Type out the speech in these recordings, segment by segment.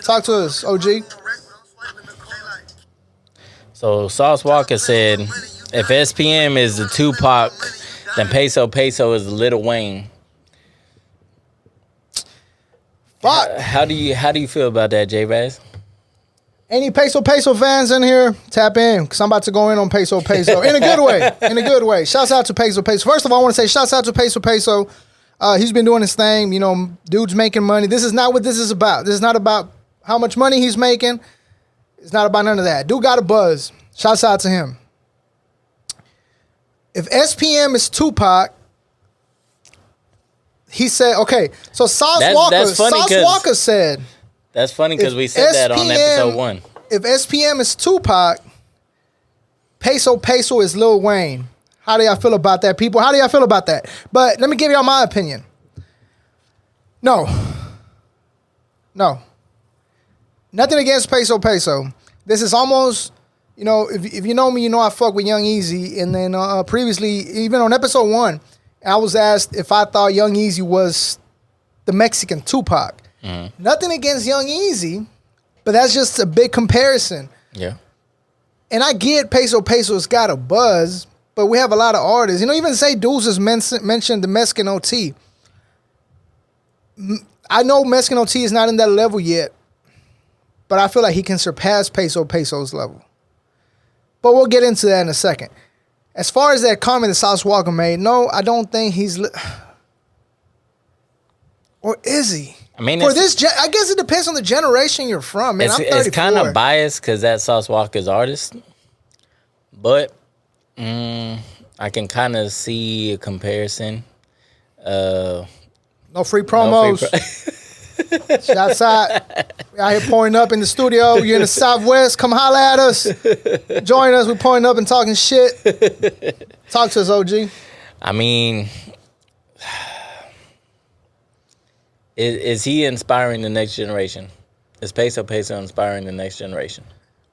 Talk to us, OG. So Sauce Walka said, if SPM is the Tupac, then Peso Peso is the Lil Wayne. Fuck. How do you feel about that, JVaz? Any Peso Peso fans in here? Tap in, because I'm about to go in on Peso Peso. In a good way. In a good way. Shouts out to Peso Peso. First of all, I want to say shouts out to Peso Peso. He's been doing his thing. You know, dude's making money. This is not what this is about. This is not about how much money he's making. It's not about none of that. Dude got a buzz. Shouts out to him. If SPM is Tupac, he said, okay, so Sauce Walka said. That's funny because we said that on episode 1. If SPM is Tupac, Peso Peso is Lil Wayne. How do y'all feel about that, people? How do y'all feel about that? But let me give y'all my opinion. No. Nothing against Peso Peso. This is almost, you know, if you know me, you know I fuck with Young Easy. And then previously, even on episode 1, I was asked if I thought Young Easy was the Mexican Tupac. Mm-hmm. Nothing against Young Easy, but that's just a big comparison. Yeah. And I get Peso Peso's got a buzz, but we have a lot of artists. You know, even Say Deuce has mentioned the Mexican OT. I know Mexican OT is not in that level yet, but I feel like he can surpass Peso Peso's level. But we'll get into that in a second. As far as that comment that Sauce Walka made, no, I don't think he's... Or is he? I mean, for this, I guess it depends on the generation you're from. Man, it's kind of biased because that's Sauce Walka's artist, but I can kind of see a comparison. No free promos. Shouts out. We out here pointing up in the studio. You're in the Southwest. Come holla at us. Join us. We're pointing up and talking shit. Talk to us, OG. I mean... Is he inspiring the next generation? Is Peso Peso inspiring the next generation?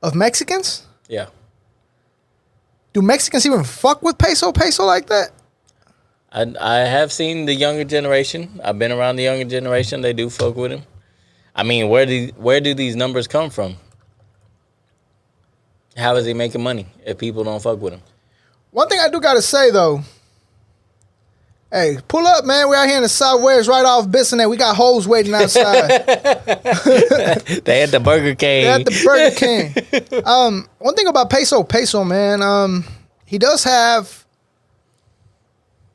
Of Mexicans? Yeah. Do Mexicans even fuck with Peso Peso like that? I have seen the younger generation. I've been around the younger generation. They do fuck with him. I mean, where do these numbers come from? How is he making money if people don't fuck with him? One thing I do got to say, though, hey, pull up, man. We're out here in the Southwest, right off Bissonnette. We got hoes waiting outside. They at the Burger King. They at the Burger King. One thing about Peso Peso, man, he does have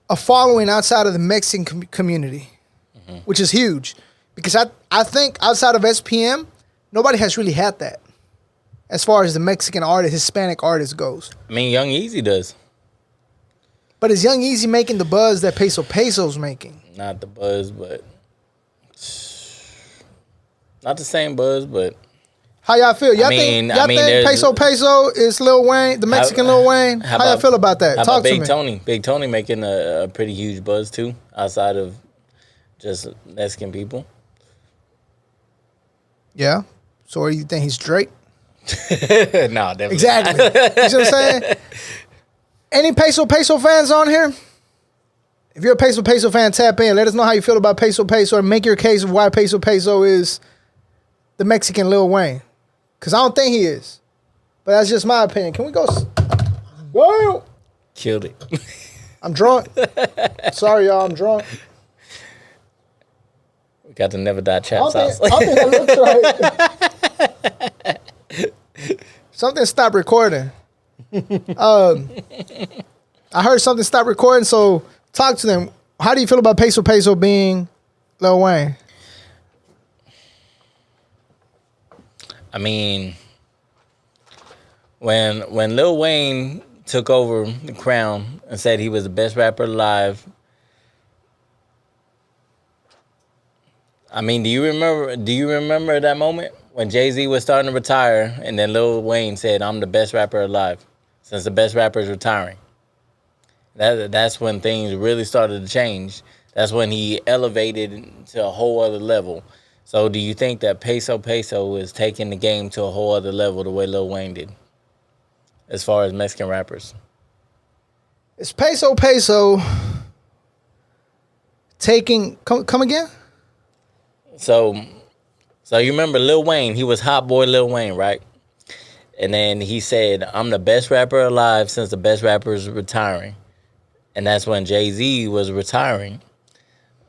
a following outside of the Mexican community, which is huge. Because I think outside of SPM, nobody has really had that as far as the Mexican artist, Hispanic artist goes. I mean, Young Easy does. But is Young Easy making the buzz that Peso Peso's making? Not the buzz, but... Not the same buzz, but... How y'all feel? Y'all think Peso Peso is Lil Wayne, the Mexican Lil Wayne? How y'all feel about that? Talk to me. Big Tony. Big Tony making a pretty huge buzz, too, outside of just Mexican people. Yeah? So you think he's Drake? No, definitely exactly. You see what I'm saying? Any Peso Peso fans on here? If you're a Peso Peso fan, tap in. Let us know how you feel about Peso Peso and make your case of why Peso Peso is the Mexican Lil Wayne. Because I don't think he is. But that's just my opinion. Can we go? Whoa! Killed it. I'm drunk. Sorry, y'all. I'm drunk. We got the Never Die Trap Sauce. I think that looks right. Something stopped recording. I heard something stop recording, so talk to them. How do you feel about Peso Peso being Lil Wayne? I mean, when Lil Wayne took over the crown and said he was the best rapper alive, I mean, do you remember that moment when Jay-Z was starting to retire and then Lil Wayne said, "I'm the best rapper alive," since the best rapper is retiring? That's when things really started to change. That's when he elevated to a whole other level. So do you think that Peso Peso is taking the game to a whole other level the way Lil Wayne did, as far as Mexican rappers? Is Peso Peso taking... Come again? So So you remember Lil Wayne? He was Hot Boy Lil Wayne, right? And then he said, "I'm the best rapper alive since the best rapper is retiring." And that's when Jay-Z was retiring.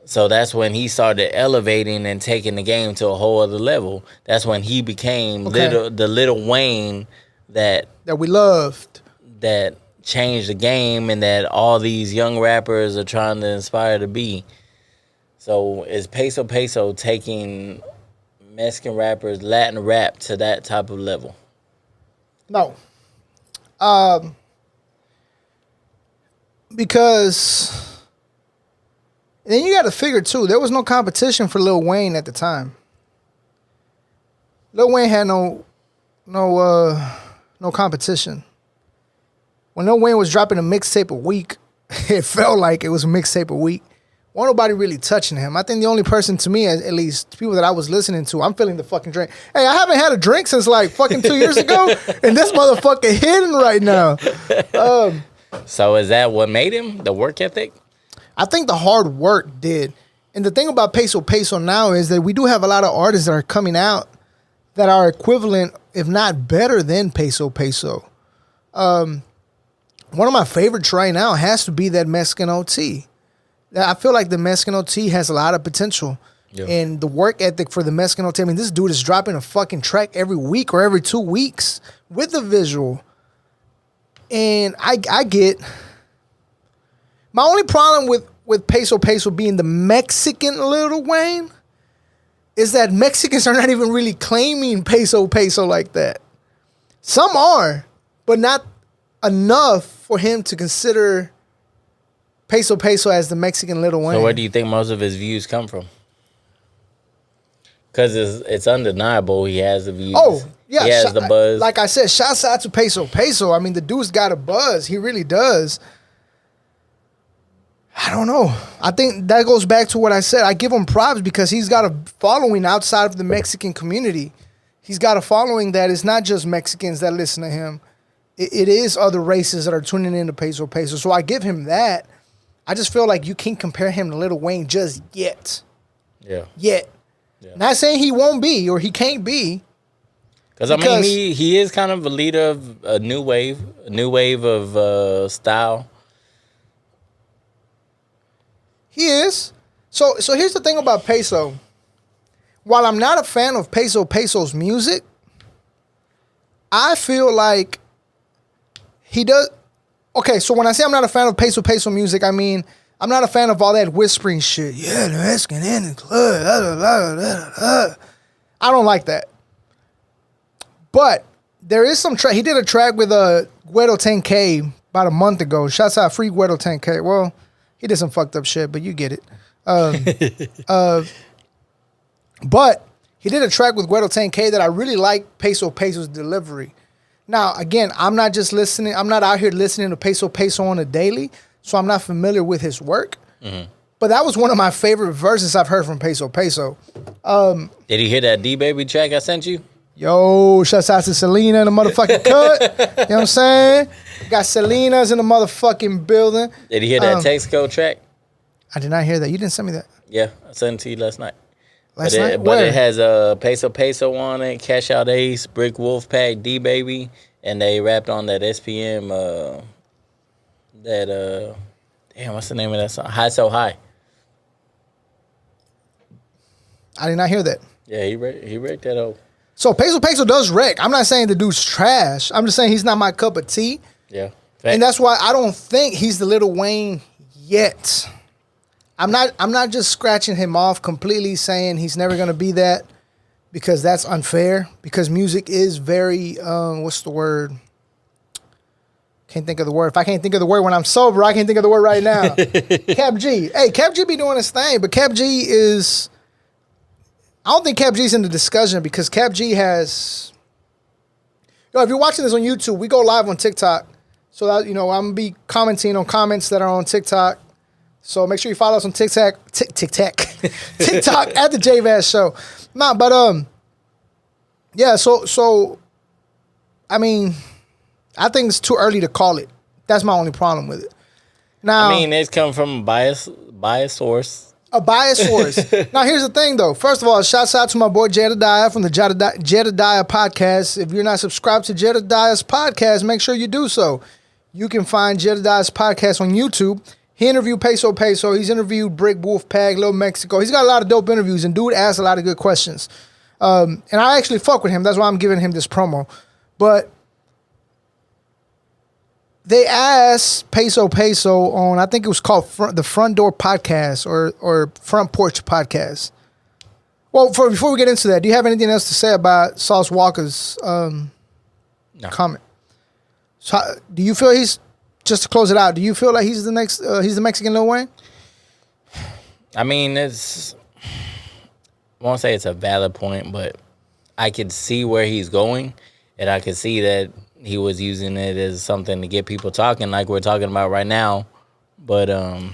So that's when he started elevating and taking the game to a whole other level. That's when he became the Lil Wayne that we loved, that changed the game, and that all these young rappers are trying to inspire to be. So is Peso Peso taking Mexican rappers, Latin rap to that type of level? No. Because then you got to figure too, there was no competition for Lil Wayne at the time. Lil Wayne had no competition. When Lil Wayne was dropping a mixtape a week, it felt like it was a mixtape a week. Wasn't nobody really touching him. I think the only person, to me at least, people that I was listening to, I'm feeling the fucking drink. Hey, I haven't had a drink since like fucking 2 years ago, and this motherfucker hitting right now. So is that what made him, the work ethic? I think the hard work did. And the thing about Peso Peso now is that we do have a lot of artists that are coming out that are equivalent, if not better than Peso Peso. One of my favorites right now has to be that Mexican OT. I feel like the Mexican OT has a lot of potential. Yeah. And the work ethic for the Mexican OT, I mean, this dude is dropping a fucking track every week or every 2 weeks with a visual. And I get... My only problem with Peso Peso being the Mexican Lil Wayne is that Mexicans are not even really claiming Peso Peso like that. Some are, but not enough for him to consider Peso Peso as the Mexican Lil Wayne. So where do you think most of his views come from? Because it's undeniable he has the views. Oh, yeah. He has the buzz. Like I said, shouts out to Peso Peso. I mean, the dude's got a buzz. He really does. I don't know. I think that goes back to what I said. I give him props because he's got a following outside of the Mexican community. He's got a following that is not just Mexicans that listen to him. It is other races that are tuning into Peso Peso. So I give him that. I just feel like you can't compare him to Lil Wayne just yet. Yeah. Yet. Yeah. Not saying he won't be or he can't be. Because I mean, he is kind of a leader of a new wave of style. He is. So here's the thing about Peso. While I'm not a fan of Peso Peso's music, I feel like he does. Okay, so when I say I'm not a fan of Peso Peso music, I mean I'm not a fan of all that whispering shit. Yeah, the Mexican in the club. Blah, blah, blah, blah. I don't like that. But there is some track. He did a track with Guedo 10K about a month ago. Shouts out Free Guedo 10K. Well, he did some fucked up shit, but you get it. But he did a track with Guedo 10K that I really like Peso Peso's delivery. Now, again, I'm not just listening. I'm not out here listening to Peso Peso on a daily, so I'm not familiar with his work. Mm-hmm. But that was one of my favorite verses I've heard from Peso Peso. Did you hear that D-Baby track I sent you? Yo, shouts out to Selena in the motherfucking cut. You know what I'm saying? Got Selena's in the motherfucking building. Did you hear that Texaco track? I did not hear that. You didn't send me that. Yeah, I sent it to you last night. Last night? But it has Peso Peso on it, Cash Out Ace, Brick Wolfpack, D-Baby, and they rapped on that SPM, damn, what's the name of that song? High So High. I did not hear that. Yeah, he wrecked that over. So Peso Peso does wreck. I'm not saying the dude's trash. I'm just saying he's not my cup of tea. Yeah. And that's why I don't think he's the Lil Wayne yet. I'm not just scratching him off completely saying he's never going to be that, because that's unfair, because music is very what's the word? Can't think of the word. If I can't think of the word when I'm sober, I can't think of the word right now. Cap G. Hey, Cap G be doing his thing, but Cap G is... I don't think Cap G's in the discussion because Cap G has... If you're watching this on YouTube, we go live on TikTok. So that, I'm going to be commenting on comments that are on TikTok. So make sure you follow us on TikTok at the JVaz Show. Nah, but yeah, so I mean, I think it's too early to call it. That's my only problem with it. Now, I mean, it's come from a biased source. a bias for us. Now, here's the thing, though. First of all, shouts out to my boy Jedediah from the Jedediah podcast. If you're not subscribed to Jedediah's podcast, make sure you do so. You can find Jedediah's podcast on YouTube. He interviewed Peso Peso. He's interviewed Brick Wolfpack, Lil Mexico. He's got a lot of dope interviews, and dude asks a lot of good questions. And I actually fuck with him. That's why I'm giving him this promo. But they asked Peso Peso on, I think it was called the Front Door Podcast or Front Porch Podcast. Well, before we get into that, do you have anything else to say about Sauce Walka's comment? So, do you feel just to close it out, do you feel like he's the next, he's the Mexican Lil Wayne? I mean, I won't say it's a valid point, but I could see where he's going, and I could see that he was using it as something to get people talking like we're talking about right now. But no,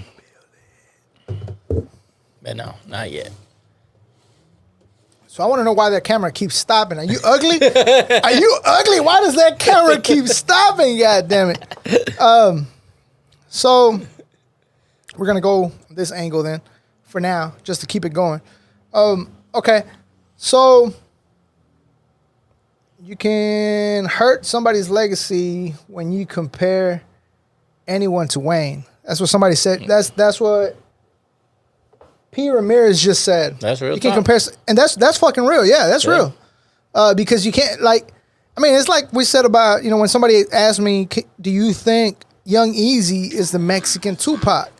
not yet. So I want to know why that camera keeps stopping. Are you ugly? Are you ugly? Why does that camera keep stopping? God damn it. So we're going to go this angle then for now, just to keep it going. Okay. So you can hurt somebody's legacy when you compare anyone to Wayne. That's what somebody said. That's what P. Ramirez just said. That's real. You can compare, and that's fucking real. Yeah, that's real. Because you can't, like, I mean, it's like we said about, when somebody asked me, do you think Young Easy is the Mexican Tupac?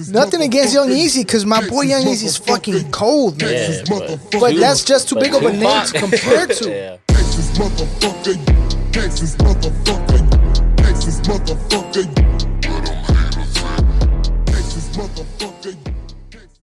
Nothing against Young Easy, because my boy Young Easy is fucking cold, man. Yeah, but that's just too big of a name to compare to. Yeah. Texas motherfucker, Texas motherfucker, Texas motherfucker.